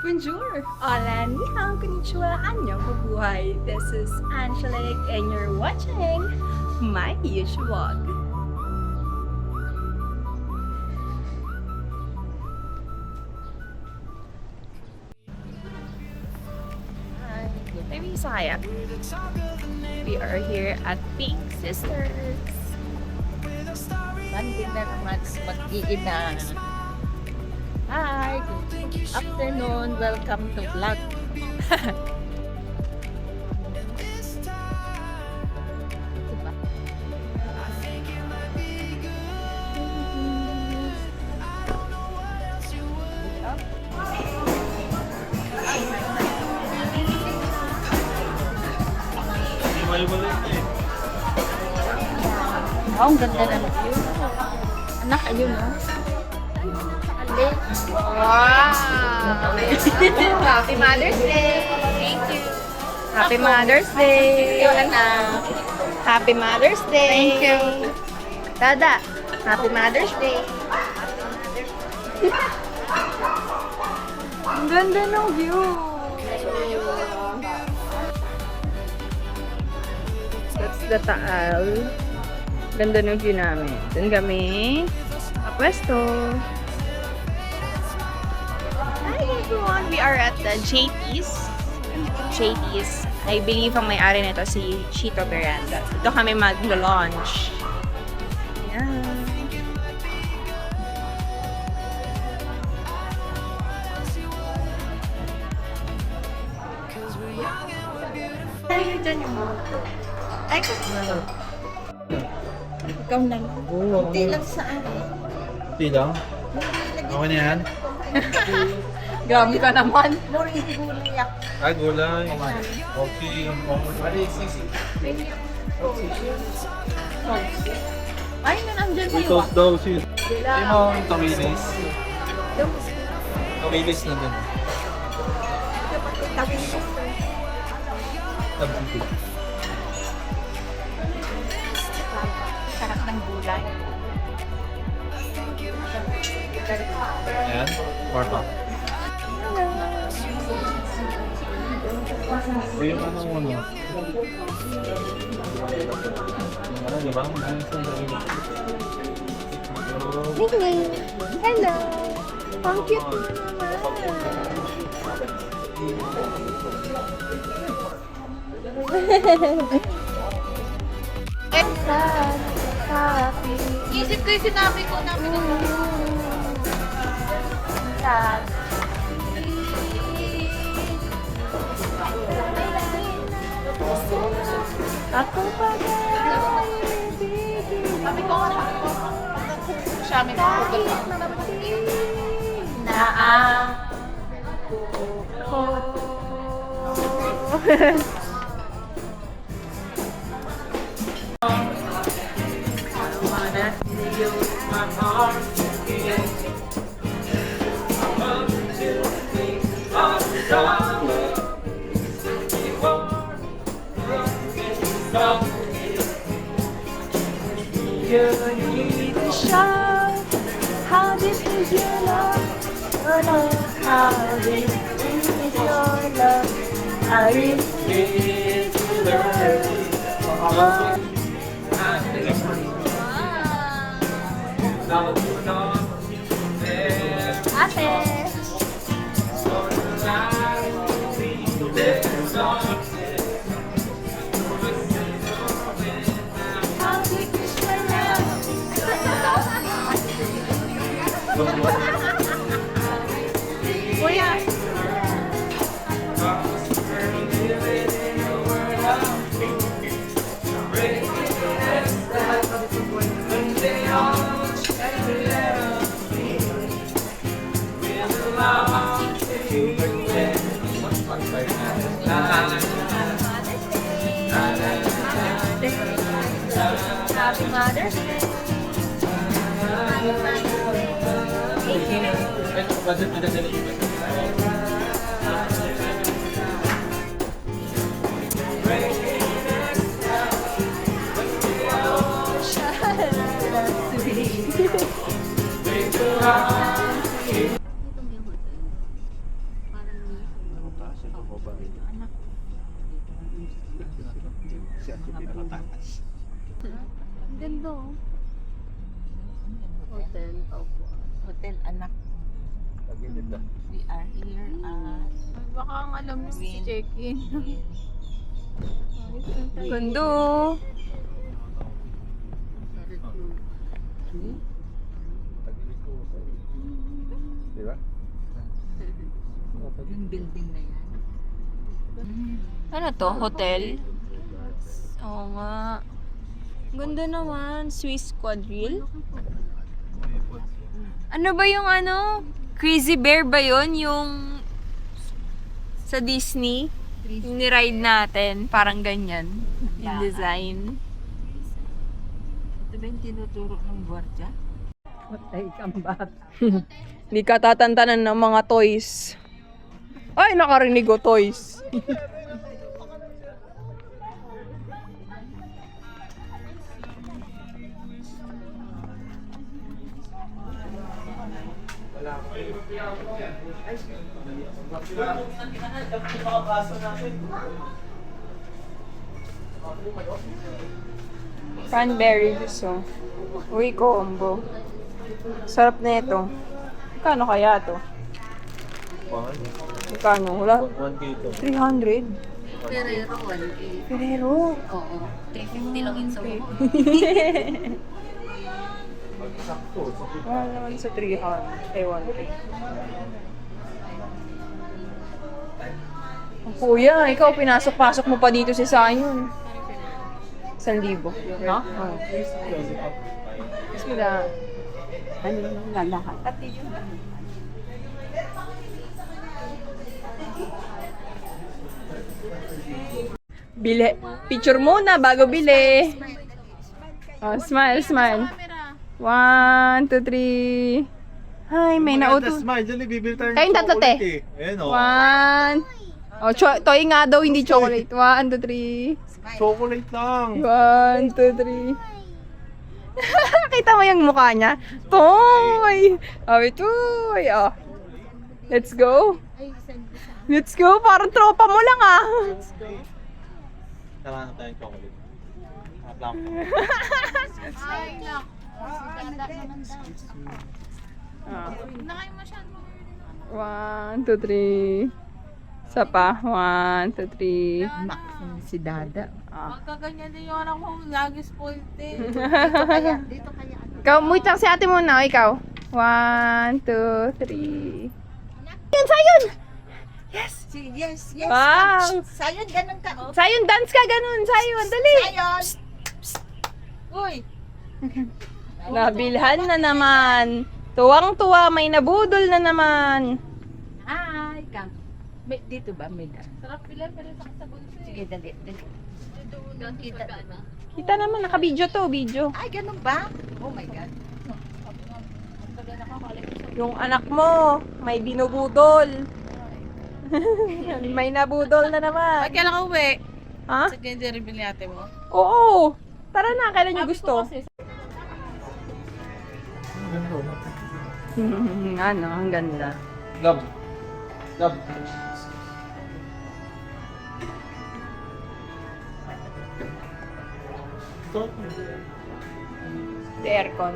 Bonjour! Hola, ni hao, konnichiwa, annyeong, mabuhay. This is Angelic and you're watching my huge vlog. Hi, I'm Isaya. We are here at Pink Sisters. Monday na naman mag-iina. Hi, good afternoon. Welcome to vlog. Diba? Oh, ang ganda ng view. Anak, ayun, no? Wow! Happy Mother's Day! Thank you! Happy Mother's Day! Thank you, anak. Happy Mother's Day! Thank you. Dada, Happy Mother's Day! Ang ganda ng view! That's the Taal. Ganda ng view namin. Doon kami pwesto. Hi everyone! We are at the JT's. JT's. I believe ang may-ari nito si Chito Miranda. Dito kami mag-launch. Yan. Ay, dyan yung mga. Ay, Ikaw na lang. Hindi lang sa akin. Hindi lang? Okay na yan? grabe ka naman. More gulay ako. Ay, gulay. Okay. Ay, nandiyan May yung toast daw sis. Hindi mo yung tawilis. Tawilis na din. Tabi. sarap ng gulay. Ayan. More pa. Ito yung ano mo, no? Ano, di ba? Hello! Ang cute mo naman. Isip ko yung sinabi ko namin. Ako pa Sabi ko nga siya may pagkugal na ako. You need to shout. How deep is your love? Oh no, how deep is your love? I need to learn. Ate! How deep is your love? Kuya! Happy Mother's Day! Anak. Siya ang pinakatakas. Ang ganda oh. Hotel. Hotel anak. Tagilid na. We are here at Baka ang alam mo si Win. check-in. Ganda. Ganda oh. Tagilid ko. Di ba? Yung building na yan. Ano to? Hotel? Oo nga. Ganda naman. Swiss Quadrille. Ano ba yung ano? Crazy Bear ba yun? Yung sa Disney? Yung ni-ride natin. Parang ganyan. Yung design. Ito ba yung tinuturo ng gwardiya? Patay kang bata. Hindi ka tatantanan ng mga toys. Ay, nakarinig ko toys. Cranberry juice oh. Uy, combo. Sarap na ito. Kano kaya to? Kano? Wala? 1K ito. 300. Ferrero 1K. Pero, Oo. 350 lang yung sa mo. Sakto. wala naman sa 300. Eh, 1K. Oh, kuya, ikaw pinasok-pasok mo pa dito si Sayon. 1,000. Ha? Oo. Mas mula. Ano yung lalahat? Pati yun. Bili. Picture muna bago bili. Oh, smile, smile. 1, 2, 3. Hi, may nauto. Smile, dyan bibili tayo ng Kayong tatlo, te. chocolate eh. Ayan o. 1. Oh, toy nga daw, hindi chocolate. 1, 2, 3. Chocolate lang. 1, 2, 3. Kita mo yung mukha niya? Toy! Sabi, toy! Oh. Let's go. Let's go. Parang tropa mo lang ah. Tara na tayong chocolate. Lang. Ay, nak. Dada naman daw. Ah. Nakay masyado. 1, 2, 3. Isa pa. 1, 2, 3. Maxim si Dada. Ah. Magkaganyan din yung anak ko. Lagi spoiled eh. Dito kaya. Ikaw, muit lang si ate muna. O, ikaw. 1, 2, 3. Yan, Sayon! Yes! Yes, yes. Wow! Sayon, ganun ka. Oh. Sayon, dance ka ganun. Sayon, dali! Sayon. Uy. Nabilhan na naman. Tuwang-tuwa, may nabudol na naman. Hi, Kang. May, dito ba? May daan. Sarap pila, pero sa bulso eh. Sige, dali, dali. Doon kita. Kita naman, naka-video to, video. Ay, ganun ba? Oh my God. Yung anak mo, may binubudol. May nabudol na naman. Ay, kailan ka uwi? Ha? Sa gender reveal ni ate mo? Oo. Tara na, kailan nyo gusto? Ano, ang ganda. Love. Love. The aircon.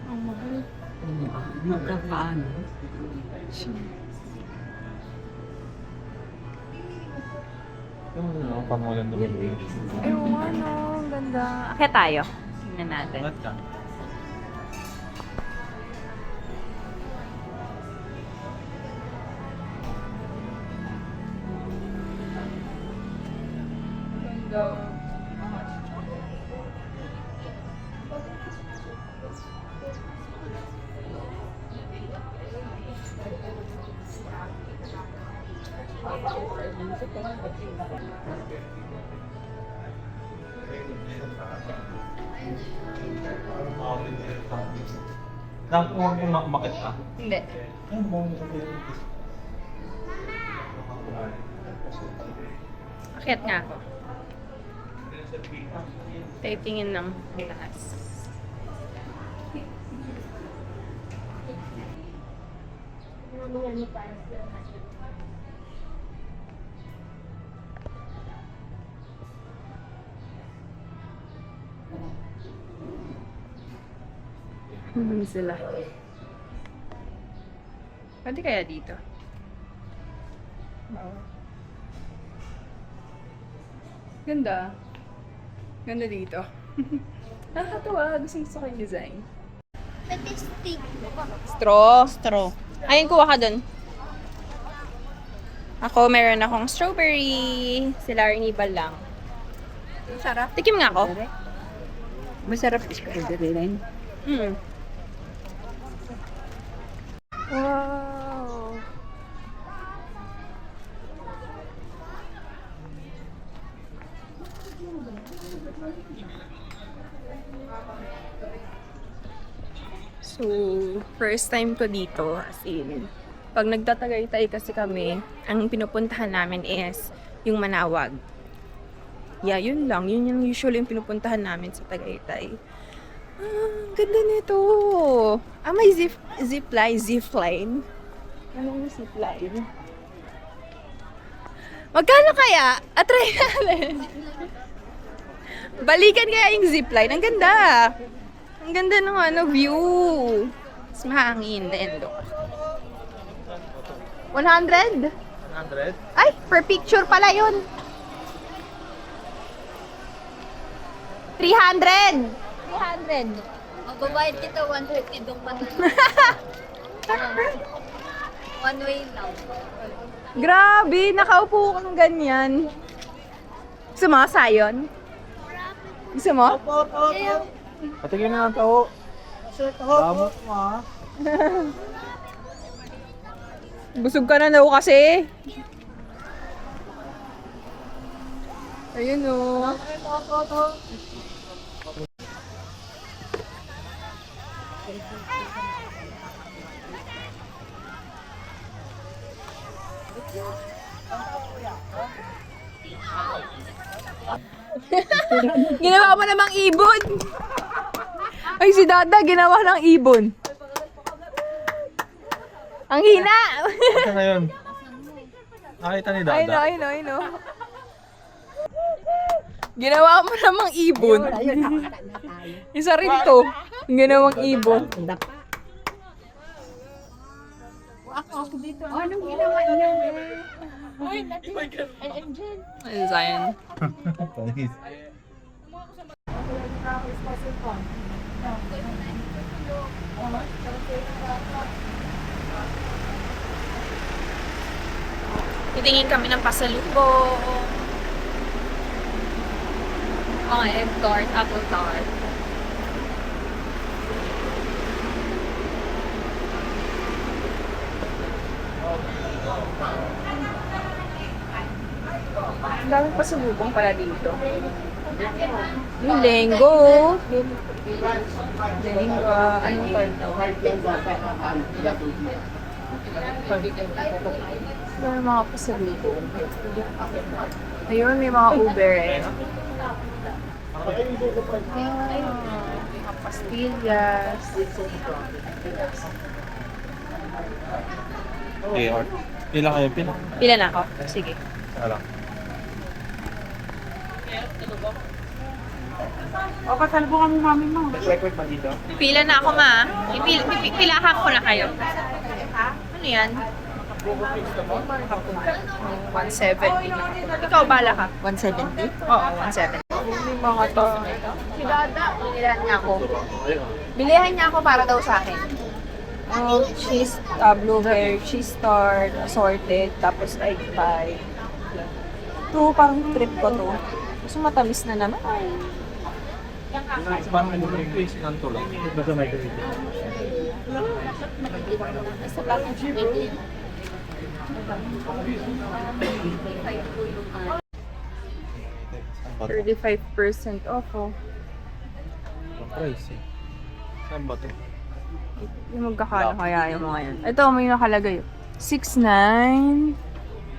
Ang mahal. Magkakaano? Yung pangalan naman yun. Ay, oo, ano, ang ganda. Akit tayo. Tingnan natin. Angat ka. Nakuha mo makit ka. Hindi. Akyat nga ako. Titingin ng taas. Sila. Pwede kaya dito? Oo. Ganda. Ganda dito. Nakakatuwa. Gusto ko yung design. Pwede stick. Straw. Straw. Ayun, kuha ka dun. Ako, meron akong strawberry. Sila Arnibal lang. Sarap. Tikim nga ako. Masarap strawberry rin. Mm. Wow. So, first time ko dito, as in, pag nagtatagaytay kasi kami, ang pinupuntahan namin is yung Manawag. Yeah, yun lang. Yun yung usually yung pinupuntahan namin sa Tagaytay. Ganda nito. May zipline. Anong zipline? Magkano kaya? Try natin. Balikan kaya yung zipline. Ang ganda. Ang ganda ng view. Mas mahangin din doon. 100? 100? Ay, per picture pala yun. 300! 300. Magbabayad kita 150 doon pa. One way lang. Grabe, nakaupo ko ng ganyan. Gusto mo, sayon? Gusto mo? Patigyan na ng taho. Damot mo ha. Busog ka na daw kasi. Ayun o. Ginawa mo namang ibon. Ay, si Dada ginawa ng ibon. Ang hina. Ito na yun. Nakita ni Dada. I know. Ginawa mo namang ibon. Isa rin to. Yung ginawang ibon. Ako dito. Anong ginawa niya? Ay, Angel. Ayun, Zion. Titingin kami ng pasalubong. Egg tart, apple tart. Ang daming pasalubong pala dito. Yung lenggo. Lenggo. Anong tart? Mga pasalubong. Ayun, may mga Uber eh. Mga pastillas. Okay, Art. Pila kayo? Pila? Pila na ako? Sige. Alam. O, kasalbo ka mo mami mo. Record pa dito? Pila na ako, ma. Pilahan ko na kayo. Ano yan? 170. Ikaw, bala ka. 170? Oo, 170. May mga to. Si Dada, bilihan niya ako. Bilihan niya ako para daw sa akin. Cheese, blueberry, cheese tart, assorted, tapos egg pie. Ito, parang trip ko to. Gusto matamis na naman. Parang ano ba yung sinanto lang? Basta may ganito. Sa bakit 35% off, oh. Ang price eh. Saan ba ito? Yung magkakala kaya yung mga yan. Ito, may nakalagay. 6.9.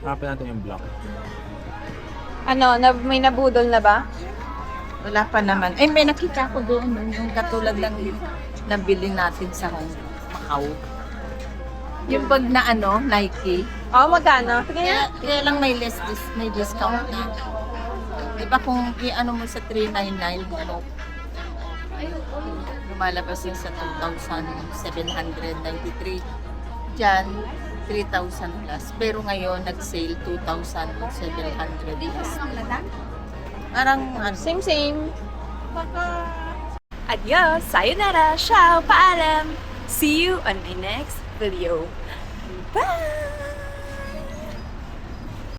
Hanapin natin yung black. Ano, may nabudol na ba? Wala pa naman. Eh, may nakita ko doon, yung katulad ng nabili natin sa Macau. Yung bag na Nike. Oh, magkano? Sige Kaya, nga. kaya lang may may discount na. Diba kung i-ano mo sa 399, lumalabas yun sa 2,793. Diyan, 3,000 plus. Pero ngayon, nag-sale 2,700 is. Parang, Same. Adios, sayonara, ciao, paalam. See you on my next video. Bye!